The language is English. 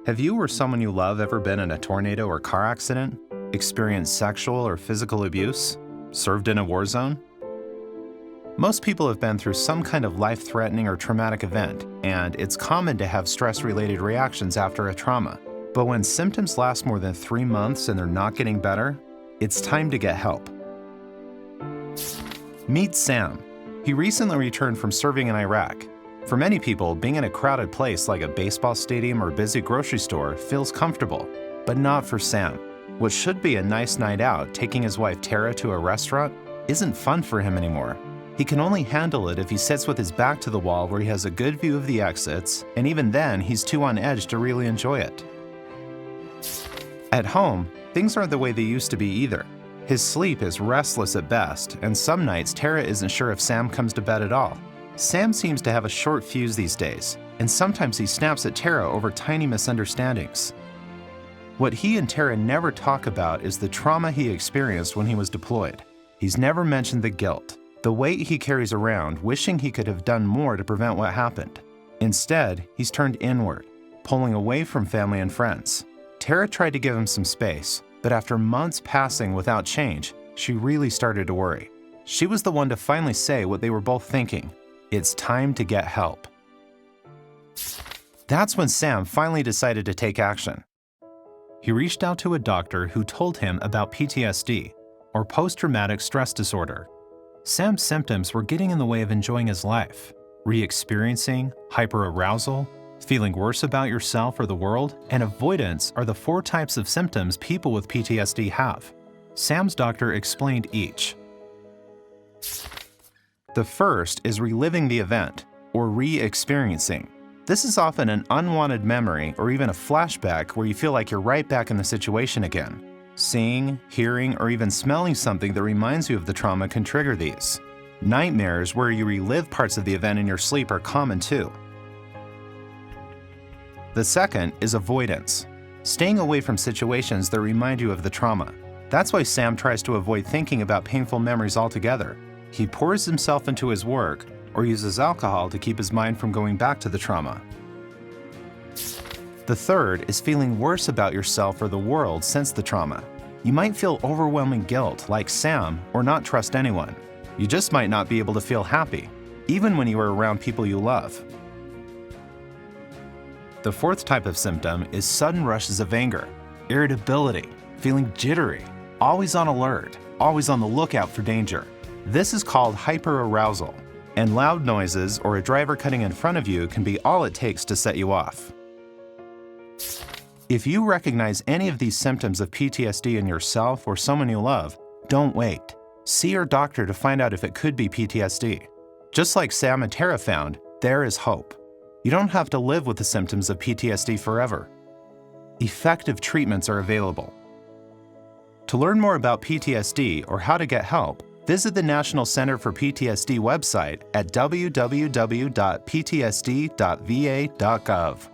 Have you or someone you love ever been in a tornado or car accident, experienced sexual or physical abuse, served in a war zone? Most people have been through some kind of life-threatening or traumatic event, and it's common to have stress-related reactions after a trauma. But when symptoms last more than 3 months and they're not getting better, it's time to get help. Meet Sam. He recently returned from serving in Iraq. For many people, being in a crowded place like a baseball stadium or busy grocery store feels comfortable, but not for Sam. What should be a nice night out, taking his wife Tara to a restaurant, isn't fun for him anymore. He can only handle it if he sits with his back to the wall where he has a good view of the exits, and even then, he's too on edge to really enjoy it. At home, things aren't the way they used to be either. His sleep is restless at best, and some nights Tara isn't sure if Sam comes to bed at all. Sam seems to have a short fuse these days, and sometimes he snaps at Tara over tiny misunderstandings. What he and Tara never talk about is the trauma he experienced when he was deployed. He's never mentioned the guilt, the weight he carries around, wishing he could have done more to prevent what happened. Instead, he's turned inward, pulling away from family and friends. Tara tried to give him some space, but after months passing without change, she really started to worry. She was the one to finally say what they were both thinking: it's time to get help. That's when Sam finally decided to take action. He reached out to a doctor who told him about PTSD, or post-traumatic stress disorder. Sam's symptoms were getting in the way of enjoying his life. Reexperiencing, hyperarousal, feeling worse about yourself or the world, and avoidance are the 4 types of symptoms people with PTSD have. Sam's doctor explained each. The first is reliving the event, or re-experiencing. This is often an unwanted memory or even a flashback where you feel like you're right back in the situation again. Seeing, hearing, or even smelling something that reminds you of the trauma can trigger these. Nightmares where you relive parts of the event in your sleep are common too. The second is avoidance, staying away from situations that remind you of the trauma. That's why Sam tries to avoid thinking about painful memories altogether. He pours himself into his work or uses alcohol to keep his mind from going back to the trauma. The third is feeling worse about yourself or the world since the trauma. You might feel overwhelming guilt like Sam or not trust anyone. You just might not be able to feel happy, even when you are around people you love. The fourth type of symptom is sudden rushes of anger, irritability, feeling jittery, always on alert, always on the lookout for danger. This is called hyperarousal, and loud noises or a driver cutting in front of you can be all it takes to set you off. If you recognize any of these symptoms of PTSD in yourself or someone you love, don't wait. See your doctor to find out if it could be PTSD. Just like Sam and Tara found, there is hope. You don't have to live with the symptoms of PTSD forever. Effective treatments are available. To learn more about PTSD or how to get help, visit the National Center for PTSD website at www.ptsd.va.gov.